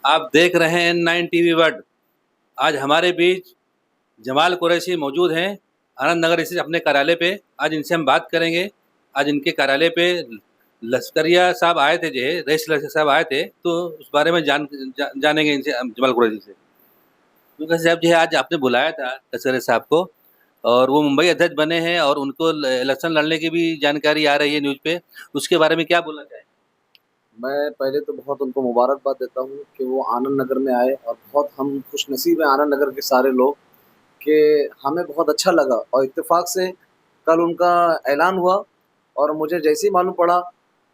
आप देख रहे हैं N9 टीवी वर्ल्ड। आज हमारे बीच जमाल कुरैशी मौजूद हैं आनंद नगर स्थित अपने कार्यालय पे। आज इनसे हम बात करेंगे। आज इनके कार्यालय पे लश्करिया साहब आए थे, जो है रईस लश्करिया साहब आए थे, तो उस बारे में जानेंगे इनसे, जमाल कुरैशी से। क्योंकि साहब जो है आज आपने बुलाया था लश्करिया साहब को, और वो मुंबई अध्यक्ष बने हैं और उनको इलेक्शन लड़ने की भी जानकारी आ रही है न्यूज़ पे। उसके बारे में क्या बोलना चाहें? मैं पहले तो बहुत उनको मुबारकबाद देता हूँ कि वो आनंद नगर में आए और बहुत हम खुशनसीब हैं आनंद नगर के सारे लोग कि हमें बहुत अच्छा लगा और इत्तेफाक से कल उनका ऐलान हुआ और मुझे जैसे ही मालूम पड़ा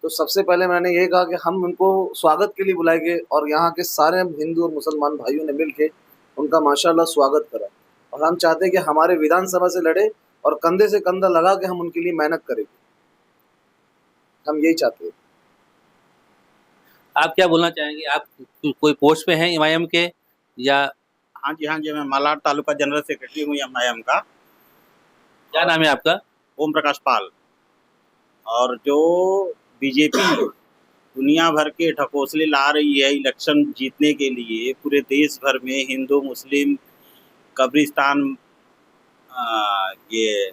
तो सबसे पहले मैंने ये कहा कि हम उनको स्वागत के लिए बुलाएंगे और यहाँ के सारे हिंदू और मुसलमान भाइयों ने मिल के उनका माशाल्लाह स्वागत करा और हम चाहते हैं कि हमारे विधानसभा से लड़े और कंधे से कंधा लगा के हम उनके लिए मेहनत करेंगे। हम यही चाहते हैं। आप क्या बोलना चाहेंगे? आप कोई पोस्ट पे हैं एमआईएम के, या हाँ जी, हाँ जी, मैं मालाड तालुका जनरल सेक्रेटरी हूँ एमआईएम का। क्या नाम है आपका? ओम प्रकाश पाल। और जो बीजेपी दुनिया भर के ढकोसले ला रही है इलेक्शन जीतने के लिए, पूरे देश भर में हिंदू मुस्लिम कब्रिस्तान ये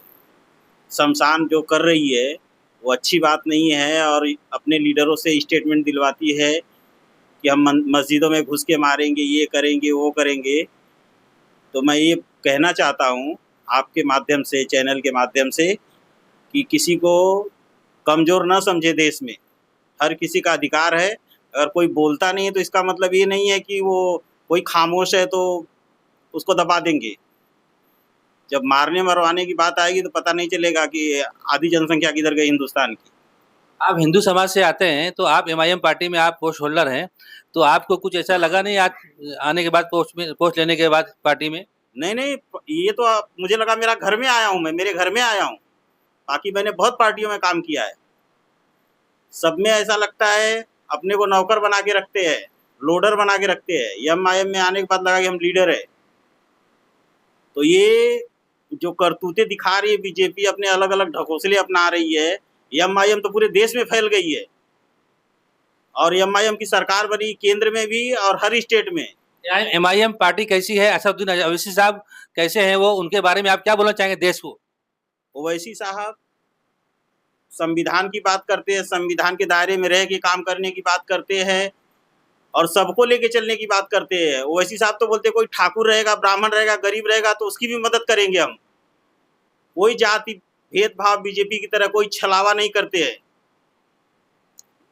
शमशान जो कर रही है वो अच्छी बात नहीं है। और अपने लीडरों से स्टेटमेंट दिलवाती है कि हम मस्जिदों में घुस के मारेंगे, ये करेंगे, वो करेंगे। तो मैं ये कहना चाहता हूँ आपके माध्यम से, चैनल के माध्यम से, कि किसी को कमज़ोर ना समझे। देश में हर किसी का अधिकार है। अगर कोई बोलता नहीं है तो इसका मतलब ये नहीं है कि वो कोई खामोश है तो उसको दबा देंगे। जब मारने मरवाने की बात आएगी तो पता नहीं चलेगा कि आधी जनसंख्या किधर गई हिंदुस्तान की। आप हिंदू समाज से आते हैं, तो आप एमआईएम पार्टी में आप पोस्ट होल्डर हैं, तो आपको कुछ ऐसा लगा नहीं आज आने के बाद, पोस्ट लेने के बाद पार्टी में? नहीं नहीं, ये तो मुझे लगा मेरा घर में आया हूँ, मैं मेरे घर में आया हूँ। बाकी मैंने बहुत पार्टियों में काम किया है। सब में ऐसा लगता है अपने को नौकर बना के रखते हैं, लोडर बना के रखते हैं। एमआईएम में आने के बाद लगा कि हम लीडर है। तो ये जो करतूतें दिखा रही है बीजेपी, अपने अलग अलग ढकोसले अपना रही है। एमआईएम तो पूरे देश में फैल गई है और एमआईएम की सरकार बनी केंद्र में भी और हर स्टेट में। एमआईएम पार्टी कैसी है? असदुद्दीन ओवैसी साहब कैसे हैं वो, उनके बारे में आप क्या बोलना चाहेंगे देश को? ओवैसी साहब संविधान की बात करते हैं, संविधान के दायरे में रह के काम करने की बात करते हैं और सबको लेके चलने की बात करते हैं। ओवैसी साहब तो बोलते कोई ठाकुर रहेगा, ब्राह्मण रहेगा, गरीब रहेगा तो उसकी भी मदद करेंगे हम। कोई जाति भेदभाव बीजेपी की तरह कोई छलावा नहीं करते हैं।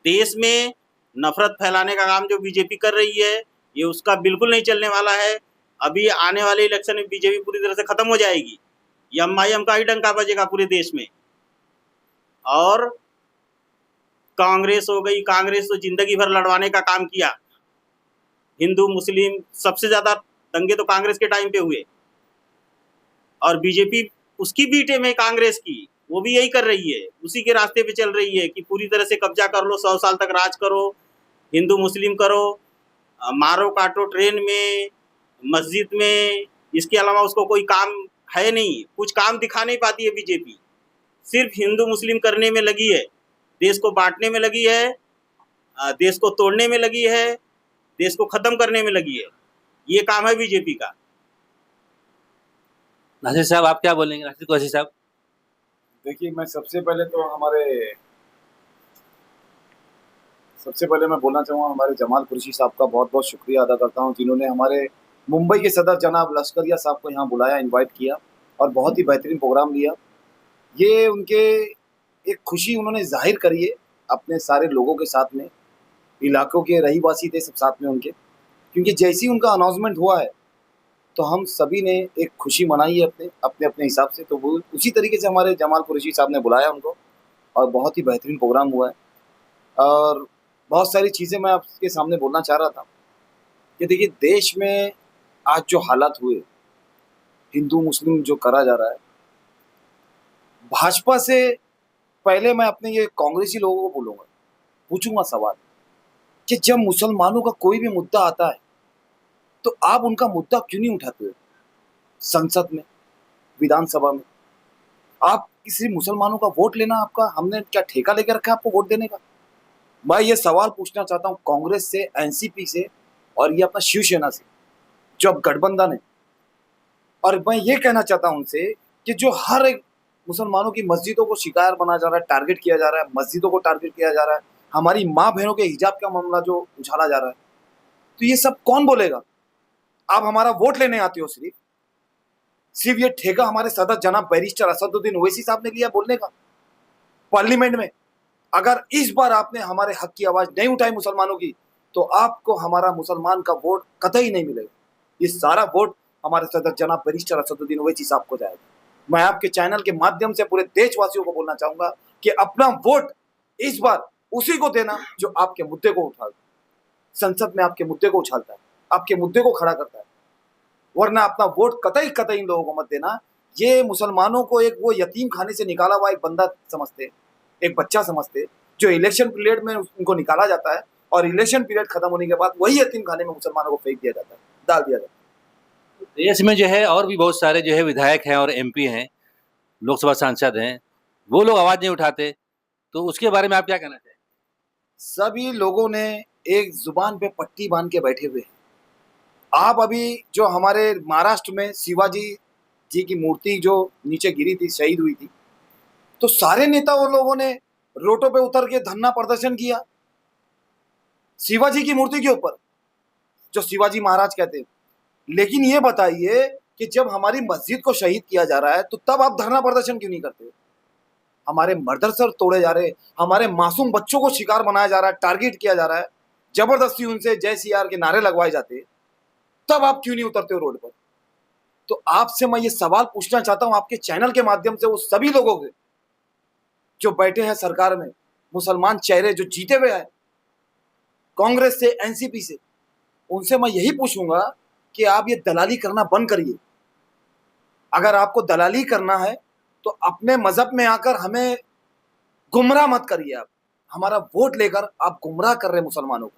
देश में नफरत फैलाने का काम जो बीजेपी कर रही है, ये उसका बिल्कुल नहीं चलने वाला है। अभी आने वाले इलेक्शन में बीजेपी पूरी तरह से खत्म हो जाएगी। एमआईएम का ही डंका बजेगा पूरे देश में। और कांग्रेस हो गई, कांग्रेस तो जिंदगी भर लड़वाने का काम किया। हिंदू मुस्लिम सबसे ज्यादा दंगे तो कांग्रेस के टाइम पे हुए और बीजेपी उसकी बीटे में कांग्रेस की, वो भी यही कर रही है, उसी के रास्ते पे चल रही है कि पूरी तरह से कब्जा कर लो, 100 साल तक राज करो, हिंदू मुस्लिम करो, मारो काटो ट्रेन में, मस्जिद में। इसके अलावा उसको कोई काम है नहीं, कुछ काम दिखा नहीं पाती है बीजेपी। सिर्फ हिंदू मुस्लिम करने में लगी है, देश को बांटने में लगी है, देश को तोड़ने में लगी है, देश को खत्म करने में लगी है। ये काम है बीजेपी का। नासिर साहब आप क्या बोलेंगे? नासिर कुरैशी साहब। देखिए, मैं सबसे पहले मैं बोलना चाहूँगा हमारे जमाल कुरैशी साहब का बहुत बहुत शुक्रिया अदा करता हूँ, जिन्होंने हमारे मुंबई के सदर जनाब लश्करिया साहब को यहाँ बुलाया, इनवाइट किया और बहुत ही बेहतरीन प्रोग्राम लिया। ये उनके एक खुशी उन्होंने जाहिर करी है अपने सारे लोगों के साथ में, इलाकों के रहीवासी थे सब साथ में उनके, क्योंकि जैसे ही उनका अनाउंसमेंट हुआ है तो हम सभी ने एक खुशी मनाई है अपने अपने अपने हिसाब से। तो वो उसी तरीके से हमारे जमाल कुरैशी साहब ने बुलाया उनको और बहुत ही बेहतरीन प्रोग्राम हुआ है। और बहुत सारी चीज़ें मैं आपके सामने बोलना चाह रहा था कि देखिए, देश में आज जो हालात हुए, हिंदू मुस्लिम जो करा जा रहा है, भाजपा से पहले मैं अपने ये कांग्रेसी लोगों को बोलूँगा, पूछूंगा सवाल कि जब मुसलमानों का कोई भी मुद्दा आता है तो आप उनका मुद्दा क्यों नहीं उठाते हो संसद में, विधानसभा में? आप किसी मुसलमानों का वोट लेना, आपका हमने क्या ठेका लेकर रखा है आपको वोट देने का? मैं ये सवाल पूछना चाहता हूँ कांग्रेस से, एनसीपी से और ये अपना शिवसेना से जो अब गठबंधन है। और मैं ये कहना चाहता हूं उनसे कि जो हर एक मुसलमानों की मस्जिदों को शिकार बना जा रहा है, टारगेट किया जा रहा है, मस्जिदों को टारगेट किया जा रहा है, हमारी माँ बहनों के हिजाब का मामला जो उछाला जा रहा है, तो ये सब कौन बोलेगा? आप हमारा वोट लेने आते हो, सिर्फ ये ठेका हमारे सदर जनाब बैरिस्टर असदुद्दीन ओवैसी साहब ने लिया बोलने का पार्लियामेंट में। अगर इस बार आपने हमारे हक की आवाज नहीं उठाई मुसलमानों की, तो आपको हमारा मुसलमान का वोट कतई नहीं मिलेगा। ये सारा वोट हमारे सदर जनाब बैरिस्टर असदुद्दीन ओवैसी साहब को जाएगा। मैं आपके चैनल के माध्यम से पूरे देशवासियों को बोलना चाहूंगा कि अपना वोट इस बार उसी को देना जो आपके मुद्दे को उठाता है, संसद में आपके मुद्दे को उछालता है, आपके मुद्दे को खड़ा करता है। वरना अपना वोट कतई कतई इन लोगों को मत देना। ये मुसलमानों को एक वो यतीम खाने से निकाला हुआ एक बंदा समझते, एक बच्चा समझते, जो इलेक्शन पीरियड में उनको निकाला जाता है और इलेक्शन पीरियड खत्म होने के बाद वही यतीम खाने में मुसलमानों को फेंक दिया जाता है, डाल दिया जाता है। देश में जो है और भी बहुत सारे जो है विधायक हैं और एमपी हैं, लोकसभा सांसद हैं, वो लोग आवाज नहीं उठाते, तो उसके बारे में आप क्या कहना चाहेंगे? सभी लोगों ने एक जुबान पे पट्टी बांध के बैठे हुए हैं। आप अभी जो हमारे महाराष्ट्र में शिवाजी जी की मूर्ति जो नीचे गिरी थी, शहीद हुई थी, तो सारे नेता और लोगों ने रोडों पे उतर के धरना प्रदर्शन किया शिवाजी की मूर्ति के ऊपर, जो शिवाजी महाराज कहते हैं। लेकिन ये बताइए कि जब हमारी मस्जिद को शहीद किया जा रहा है, तो तब आप धरना प्रदर्शन क्यों नहीं करते? हमारे मदरसे तोड़े जा रहे, हमारे मासूम बच्चों को शिकार बनाया जा रहा है, टारगेट किया जा रहा है, जबरदस्ती उनसे जय सीआर के नारे लगवाए जाते हैं, तब आप क्यों नहीं उतरते हो रोड पर? तो आपसे मैं ये सवाल पूछना चाहता हूं आपके चैनल के माध्यम से, वो सभी लोगों के जो बैठे हैं सरकार में, मुसलमान चेहरे जो जीते हुए हैं कांग्रेस से, एनसीपी से, उनसे मैं यही पूछूंगा कि आप ये दलाली करना बंद करिए। अगर आपको दलाली करना है तो अपने मजहब में आकर हमें गुमराह मत करिए। आप हमारा वोट लेकर आप गुमराह कर रहे हैं मुसलमानों को।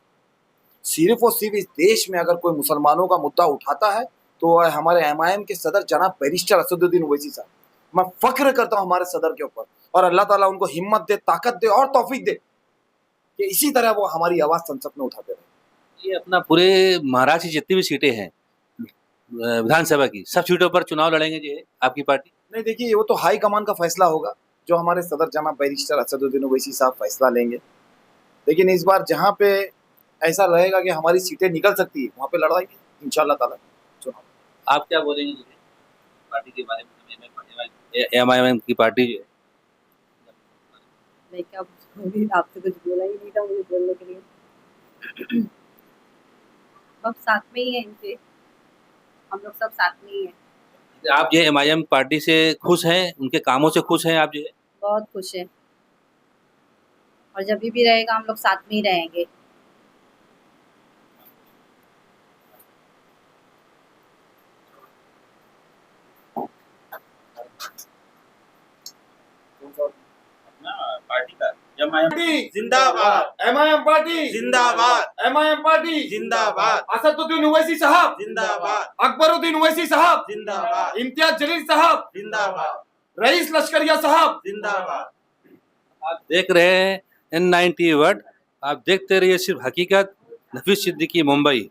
सिर्फ और सिर्फ इस देश में अगर कोई मुसलमानों का मुद्दा उठाता है तो हमारे एमआईएम के सदर जनाब बैरिस्टर असदुद्दीन ओवैसी साहब। मैं फख्र करता हूं हमारे सदर के ऊपर, और अल्लाह ताला उनको हिम्मत दे, ताकत दे और तौफीक दे कि इसी तरह वो हमारी आवाज संसद में उठाते रहे। ये अपना पूरे महाराष्ट्र की जितनी भी सीटें हैं विधानसभा की, सब सीटों पर चुनाव लड़ेंगे जो है आपकी पार्टी? नहीं, देखिए वो तो हाई कमान का फैसला होगा, जो हमारे सदर जनाब बैरिस्टर असदुद्दीन ओवैसी साहब फैसला लेंगे। लेकिन इस बार जहाँ पे ऐसा रहेगा कि हमारी सीटें निकल सकती है, वहाँ पे लड़ाएंगे इंशाल्लाह ताला चुनाव। आप क्या बोलेंगे जो है पार्टी के बारे में? एमआईएम की पार्टी जो है, मैं क्या बोलूंगी, आपसे कुछ बोला ही नहीं था मुझे बोलने के लिए। हम साथ में ही हैं इनसे, हम लोग सब साथ में ही हैं। आप जो है एमआईएम पार्टी से खुश हैं, उनके कामों से खुश हैं आप जो है? बहुत खुश हैं, और जब भी रहेगा हम लोग साथ में ही रहेंगे। पार्टी का जिंदाबाद, एमआईएम पार्टी जिंदाबाद, एमआईएम पार्टी जिंदाबाद, असदुद्दीन ओवैसी साहब जिंदाबाद, अकबरुद्दीन ओवैसी साहब जिंदाबाद, इम्तियाज जलील साहब जिंदाबाद, रईस लश्करिया साहब जिंदाबाद। आप देख रहे हैं N9 टीवी वर्ल्ड। आप देखते रहिए सिर्फ हकीकत। नफीस सिद्दीकी, मुंबई।